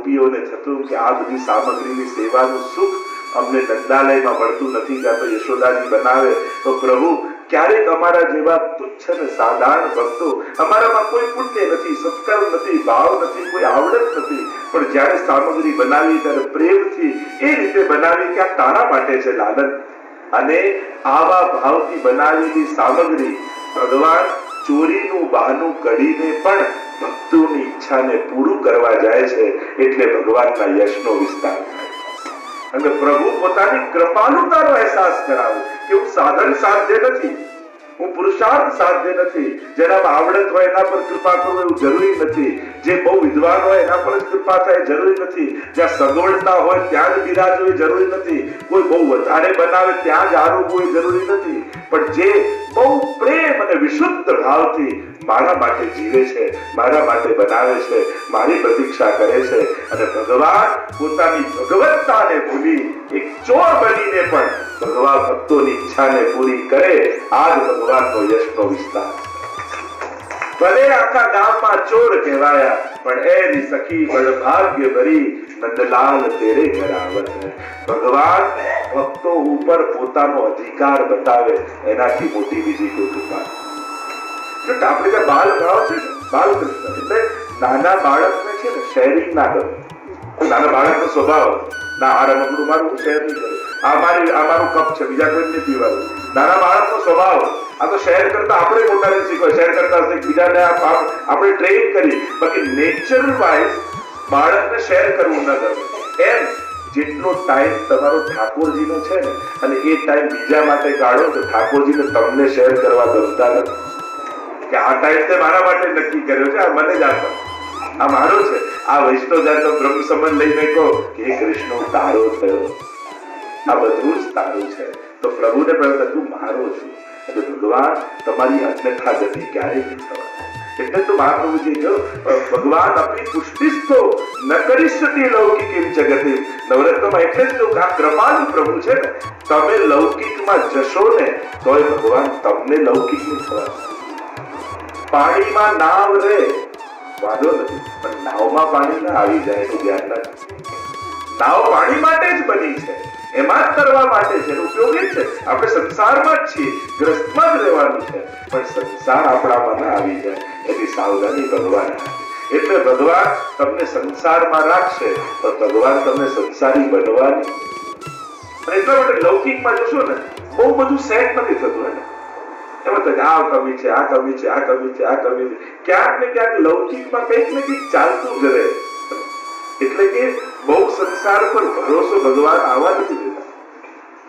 ગોપીઓને થતું કે આ બધી સામગ્રીની સેવાનું સુખ અમને નંદાલયમાં મળતું નથી, કાં તો યશોદાજી બનાવે તો પ્રભુ ક્યારેક અમારા જેવા તુચ્છ અને સાધારણ ભક્તો, અમારામાં કોઈ પુણ્ય નથી, સત્કર્મ નથી, ભાવ નથી, કોઈ આવડત નથી, પણ જ્યારે સામગ્રી બનાવી ત્યારે પ્રેમથી એ રીતે બનાવી કે આ તારા માટે છે લાલન. અને આવા ભાવથી બનાવેલી સામગ્રી ભગવાન ચોરીનું બહાનું કરીને પણ ભક્તોની ઈચ્છાને પૂરું કરવા જાય છે, એટલે ભગવાનના યશનો વિસ્તાર થાય. અને પ્રભુ પોતાની કૃપાલુતાનો અહેસાસ કરાવે કે હું સાધન સાધ્ય નથી, હું પુરુષાર્થ સાધ્ય નથી, જેનામાં આવડત હોય એના પર કૃપા કરવું એવું જરૂરી નથી, જે બહુ વિદ્વાન હોય એના પર જ કૃપા થાય જરૂરી નથી, જ્યાં સગવડતા હોય ત્યાં જ બિરાજવું એ જરૂરી નથી, કોઈ બહુ વધારે બનાવે ત્યાં જ આરોગવું એ જરૂરી નથી, પણ જે બહુ પ્રેમ અને વિશુદ્ધ ભાવથી મારા માટે જીવે છે, મારા માટે બનાવે છે, મારી પ્રતીક્ષા કરે છે, અને ભગવાન પોતાની ભગવત્તાને ભૂલી એક ચોર બનીને પણ ભગવાન ભક્તોની ઈચ્છાને પૂરી કરે, આ જ ભગવાનનો યશનો વિસ્તાર. ભલે આખા ગામમાં ચોર કહેવાયા, પણ એની સખી બળ ભાગ્ય ભરી નંદલાલ તેરે ઘર આવત. ભગવાન ભક્તો ઉપર પોતાનો અધિકાર બતાવે, એનાથી મોટી બીજી કોઈ કૃપા. આપણે જે બાલ ભાવ છે ને, બાલકૃષ્ણ એટલે નાના બાળકને છે ને શેરિંગ ના કરો. નાના બાળકનો સ્વભાવ ના આ રમકડું મારું હું શેર નહીં કરું, આ મારું કપ છે, બીજા કોઈ નથી પીવાનું. નાના બાળકનો સ્વભાવ આ તો શેર કરતા આપણે મોટાને શીખવાય, શેર કરતા બીજાને આપણે ટ્રેન કરી, બાકી નેચરલ વાઇઝ બાળકને શેર કરવું ન ગમે. એમ જેટલો ટાઈમ તમારો ઠાકોરજીનો છે ને, અને એ ટાઈમ બીજા માટે કાઢો તો ઠાકોરજીને તમને શેર કરવા ગમતા નથી કે આ ટાઈમ તે મારા માટે નક્કી કર્યો છે, આ મને જ આપો, આ મારો છે. આ વૈષ્ણવ જાતનો બ્રહ્મ સંબંધ લઈને કહો કે હે કૃષ્ણ તારો થયો, આ બધું જ તારું છે, તો પ્રભુને પ્રભુ તું મારો છું. એટલે ભગવાન તમારી અન્યથા ગતિ ક્યારેય નહીં થવા. એટલે તો મહાપ્રભુજી કહ્યું ભગવાન આપણી પુષ્ટિસ્તો ન કરીશતી લૌકિક જગતે. નવરત્નમાં એટલે જ આ કૃપાલુ પ્રભુ છે ને, તમે લૌકિકમાં જશો ને તોય ભગવાન તમને લૌકિક નહીં થવા. પાણીમાં નાવ રે વાંધો નથી, પણ નાવમાં પાણી ના આવી જાય એનું ધ્યાન રાખજો. નાવ પાણી માટે જ બની છે, એમાં જ તરવા માટે છે, ઉપયોગ એ છે. આપણે સંસારમાં જ છીએ, ગ્રસ્તમાં જ રહેવાનું છે, પણ સંસાર આપણામાં ના આવી જાય એની સાવધાની ભગવાન રાખે. એટલે ભગવાન તમને સંસારમાં રાખશે તો ભગવાન તમને સંસારી બનવાની. અને એટલા માટે લૌકિકમાં જોશો ને બહુ બધું સેટ નથી થતું. એને એમાં આ કમી છે, આ કમી છે, આ કમી છે, આ કમી છે, ક્યાંક ને ક્યાંક લૌકિકમાં કંઈક ને કંઈક ચાલતું જ રહે. એટલે કે બહુ સંસાર પર ભરોસો ભગવાન આવવા નથી દેતા.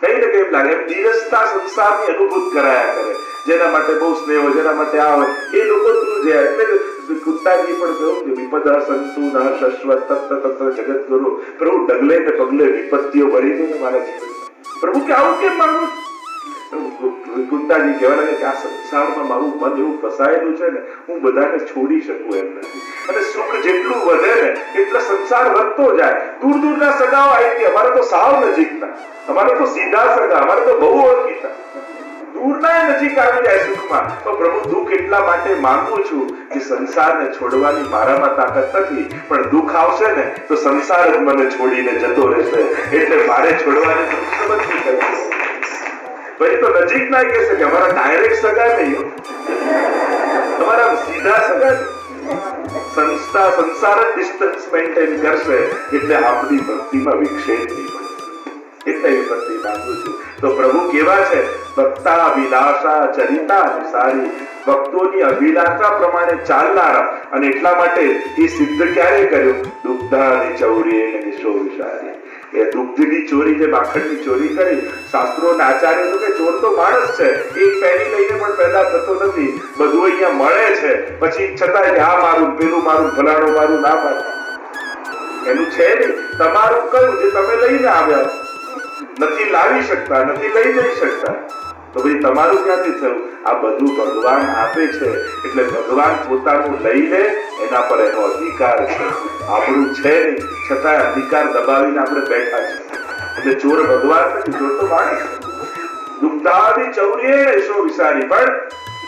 કઈ ને કઈ લાગે એમ નિરસતા સંસારની અનુભૂત કરાયા કરે. જેના માટે બહુ સ્નેહ હોય, જેના માટે આ હોય એ લોકો તું જે એટલે કુંતાજી પણ કહ્યું કે વિપદા સંતુ ન શશ્વત તત્ત તત્ત જગત ગુરુ. પ્રભુ ડગલે ને પગલે વિપત્તિઓ ભરી દે ને મારા જીવનમાં. પ્રભુ કે આવું કેમ માંગુ? કુંતાજી કહેવા લાગે કે આ સંસારમાં મારું મન એવું ફસાયેલું છે ને, હું બધાને છોડી શકું એમ નથી. અને સુખ જેટલું વધે ને એટલે સંસાર વધતો જાય. દૂર દૂરના સગાઓ આવી, અમારે તો સાવ નજીકના, અમારે તો સીધા સગા, અમારે તો બહુ ઓળખીતા, દૂરના નજીક આવી જાય સુખમાં. તો પ્રભુ દુઃખ એટલા માટે માંગુ છું કે સંસારને છોડવાની મારામાં તાકાત નથી, પણ દુઃખ આવશે ને તો સંસાર જ મને છોડીને જતો રહેશે, એટલે મારે છોડવાની સમજ નહીં કરવી. ભાઈ તો નજીક ના કહેશે કે અમારા ડાયરેક્ટ સગા નહીં, તમારા સીધા સગા. સંસાર જ ડિસ્ટન્સ મેન્ટેન કરશે, એટલે આપણી ભક્તિમાં વિક્ષેપ નહીં પડે. એટલે એ ભક્તિ માંગુ છું. તો પ્રભુ કેવા છે? ભક્તા અભિલાષા ચરિતા અનુસારી, ભક્તોની અભિલાષા પ્રમાણે ચાલનારા. અને એટલા માટે એ સિદ્ધ ક્યારે કર્યું? દુગ્ધાની ચૌરી અને નિશો વિચારી. એ દુગ્ધની ચોરી, જે માખણની ચોરી કરી, શાસ્ત્રોના આચાર્ય કે ચોર તો માણસ છે, એક પેની લઈને પણ પેદા થતો નથી, બધું અહીંયા મળે છે, પછી છતાંય આ મારું, પેલું મારું, ફલાણું મારું, ના મારું, એનું છે નહીં. તમારું કયું જે તમે લઈને આવ્યા નથી લાવી શકતા, નથી લઈ જઈ શકતા, તો ભાઈ તમારું ક્યાંથી થયું? આ બધું ભગવાન આપે છે, એટલે ભગવાન પોતાનું લઈ લે, એના પર એનો અધિકાર છે. આપણું છે નહીં, છતાં અધિકાર દબાવીને આપણે બેઠા છે. એટલે ચોર ભગવાન નથી, ચોર તો માણસ. દુગ્ધાદી ચૌરીએ શો વિચારી. પણ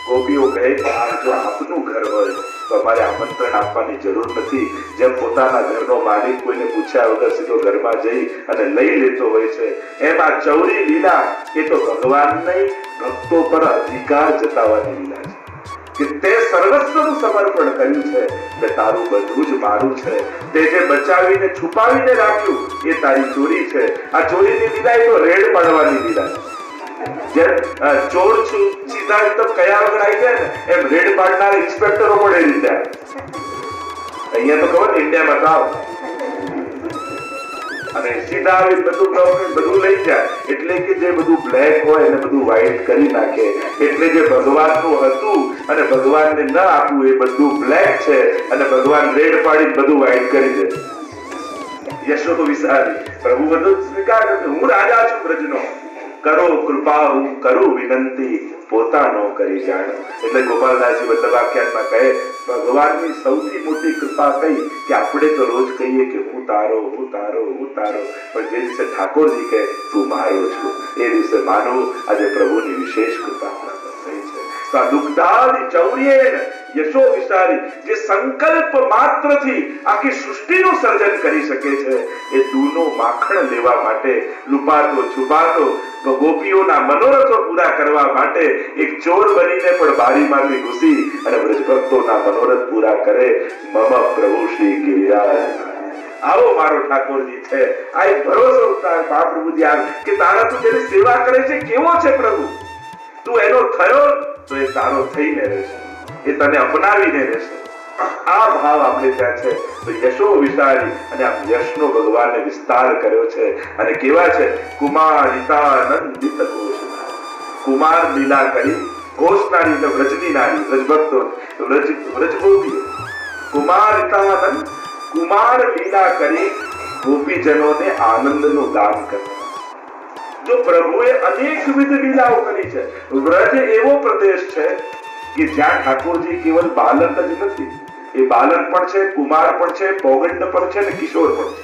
ગોપીઓ કહે કે આ જો આપનું ઘર હોય તો અમારે આમંત્રણ આપવાની જરૂર નથી. જેમ પોતાના ઘરનો માલિક કોઈને પૂછ્યા વગર સીધો ઘરમાં જઈ અને લઈ લેતો હોય છે, એમ આ ચૌરી લીલા એ તો ભગવાન નહીં, ભક્તો પર અધિકાર જતાવવાની લીલા છે કે તે સર્વસ્વનું સમર્પણ કર્યું છે કે તારું બધું જ મારું છે. તે જે બચાવીને છુપાવીને રાખ્યું એ તારી ચોરી છે. આ ચોરીની લીલા એ તો રેડ પાડવાની લીલા છે. જેમ ચોર સીધા એકદમ કયા વગર આવી જાય ને એમ રેડ પાડનાર ઇન્સ્પેક્ટરો પણ એ રીતે અહીંયા તો ખબર ઇન્ડિયામાં તાવ અને સીધા આવી બધું ગવર્મેન્ટ બધું લઈ જાય એટલે કે જે બધું બ્લેક હોય એને બધું વ્હાઈટ કરી નાખે. એટલે જે ભગવાનનું હતું અને ભગવાનને ન આપવું એ બધું બ્લેક છે અને ભગવાન રેડ પાડી બધું વ્હાઈટ કરી દે. યશો તો વિસારી પ્રભુ બધું સ્વીકાર કરે, હું રાજા છું બ્રજનો, કરો કૃપા હું કરું વિનંતી, પોતાનો કરી જાણો. એટલે ગોપાલદાસજી વલ્લભાખ્યાનમાં કહે ભગવાનની સૌથી મોટી કૃપા કઈ કે આપણે તો રોજ કહીએ કે હું તારો હું તારો હું તારો, પણ જે દિવસે ઠાકોરજી કહે તું મારો છું એ દિવસે માનવું. આજે પ્રભુની વિશેષ કૃપા પ્રાપ્ત થઈ છે. તો આ દુગ્ધાદિ ચૌર્યેણ યશો વિસારી જે સંકલ્પ માત્રથી આખી સૃષ્ટિનું સર્જન કરી શકે છે એ દૂનો માખણ લેવા માટે, લુપાતો છુપાતો ગોપીઓના મનોરથો પૂરા કરવા માટે એક ચોર બનીને પણ બારીમાંથી ઘૂસી અને બ્રજભક્તોના મનોરથ પૂરા કરે. મમ પ્રભુ શ્રી ગિરિરાજ, આવો મારો ઠાકોરજી છે. આ એક ભરોસો ઉતાર મહાપ્રભુજી આવ કે તારા તું જેની સેવા કરે છે કેવો છે પ્રભુ, તું એનો થયો તો એ તારો થઈને રહેશે, એ તને અપનાવીને રહેશે. આ ભાવ આપણે ત્યાં છે. તો યશો વિસારી અને આ યશનો ભગવાને વિસ્તાર કર્યો છે. અને કેવા છે કુમારિતાનંદિત ઘોષના, કુમાર લીલા કરી ઘોષનારી એટલે વ્રજની નારી, વ્રજભક્તો વ્રજગોપી કુમારિતાનંદ, કુમાર લીલા કરી ગોપીજનોને આનંદનું દાન કર્યું. જો પ્રભુએ અનેકવિધ લીલાઓ કરી છે. વ્રજ એવો પ્રદેશ છે કે જ્યાં ઠાકોરજી કેવલ બાલક જ નથી, એ બાલક પણ છે, કુમાર પણ છે, પૌગંડ પણ છે અને કિશોર પણ છે.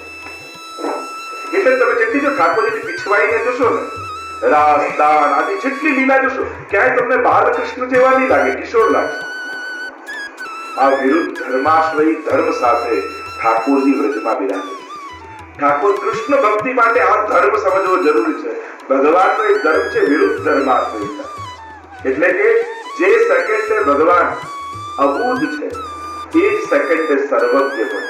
એટલે તમે જેટલી જો ઠાકોરજીની પીછવાઈને જોશો ને, રાસ દાન આદિ જેટલી લીલા જોશો ક્યાંય તમને બાલકૃષ્ણ જેવા નહીં લાગે, કિશોર લાગશે. આ વિરુદ્ધ ધર્માશ્રયી ધર્મ સાથે ઠાકોરજી વ્રજમાં બિરાજે. ઠાકોર કૃષ્ણ ભક્તિ માટે આ ધર્મ સમજવો જરૂરી છે. ભગવાનનો એક ધર્મ છે વિરુદ્ધ ધર્માશ્રયિતા, એટલે કે જે સેકન્ડે ભગવાન અબૂધ છે એ જ સેકન્ડે સર્વજ્ઞ પણ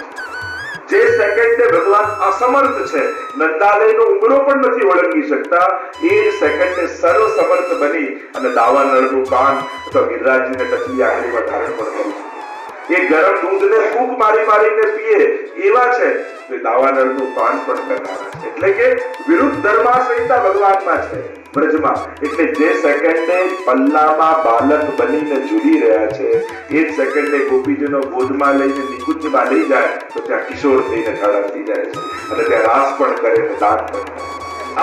છે. જે સેકન્ડે ભગવાન અસમર્થ છે, નંદાલયનો ઉમરો પણ નથી ઓળંગી શકતા, એ જ સેકન્ડે સર્વ સમર્થ બની અને દાવા નળનું પાન અથવા ગિરિરાજજીને ટચલી આંગળીમાં ધારણ પણ કરી શકે. એ ગરમ દૂધને ફૂંક મારી મારીને પીએ એવા છે તો દાવાનળનું પાન પણ કરનારા છે. એટલે કે વિરુદ્ધ ધર્માશ્રયિતા ભગવાનમાં છે બ્રજમાં. એટલે જે સેકન્ડે પલ્લામાં બાલક બનીને ઝૂલી રહ્યા છે એ જ સેકન્ડે ગોપીજનો ગોદમાં લઈને નિકુંજમાં લઈ જાય તો ત્યાં કિશોર થઈને ઠળકતી જાય છે અને ત્યાં રાસ પણ કરે ને દાન પણ કરે.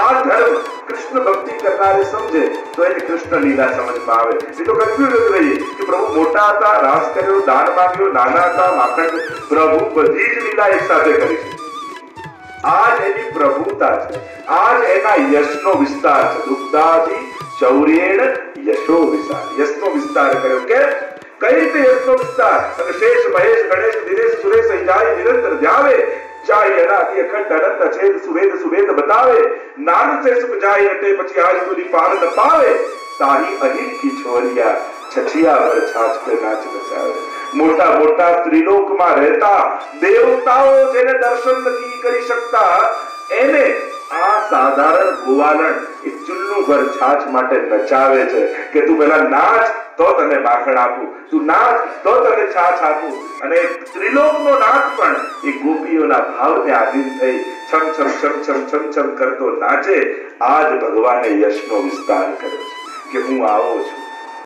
આ ધર્મ કૃષ્ણ ભક્તિ કરનારે સમજે તો એને કૃષ્ણ લીલા સમજમાં આવે. એ તો કન્ફ્યુઝ રહીએ કે પ્રભુ મોટા હતા, રાસ કર્યો, દાન માંગ્યો, નાના હતા, માખણ. પ્રભુ બધી જ લીલા એક સાથે કરી છે. આ જ એની પ્રભુતા છે, આ જ એના યશનો વિસ્તાર છે. દુગ્ધાદિ ચૌર્યેણ યશો વિસ્તાર, યશનો વિસ્તાર કર્યો. કે કઈ રીતે યશનો વિસ્તાર? અને શેષ મહેશ ગણેશ દિનેશ સુરેશ જાય નિરંતર ધ્યાવે, જાય અનાદિ અખંડ અનંત અછેદ સુવેદ સુવેદ બતાવે, નાન સે સુખ જાય અટે પછી આજ સુધી પાર ન પાવે, તાહી અહિલ કી છોરિયા છછિયા પર છાછ पे नाच बचावे. મોટા મોટા ત્રિલોકમાં રહેતા દેવતાઓ જેને દર્શન નથી કરી શકતા એને આ સાધારણ ગોવાલણ એક ચુલ્લુ ભર છાછ માટે નચાવે છે કે તું પેલા નાચ તો તને માખણ આપું, તું નાચ તો તને છાછ આપું. અને ત્રિલોકનો નાચ પણ એ ગોપીઓના ભાવને આધીન થઈ છમ છમ છમ છમ છમ છમ કરતો નાચે. આ જ ભગવાને યશનો વિસ્તાર કર્યો છે કે હું આવો છું.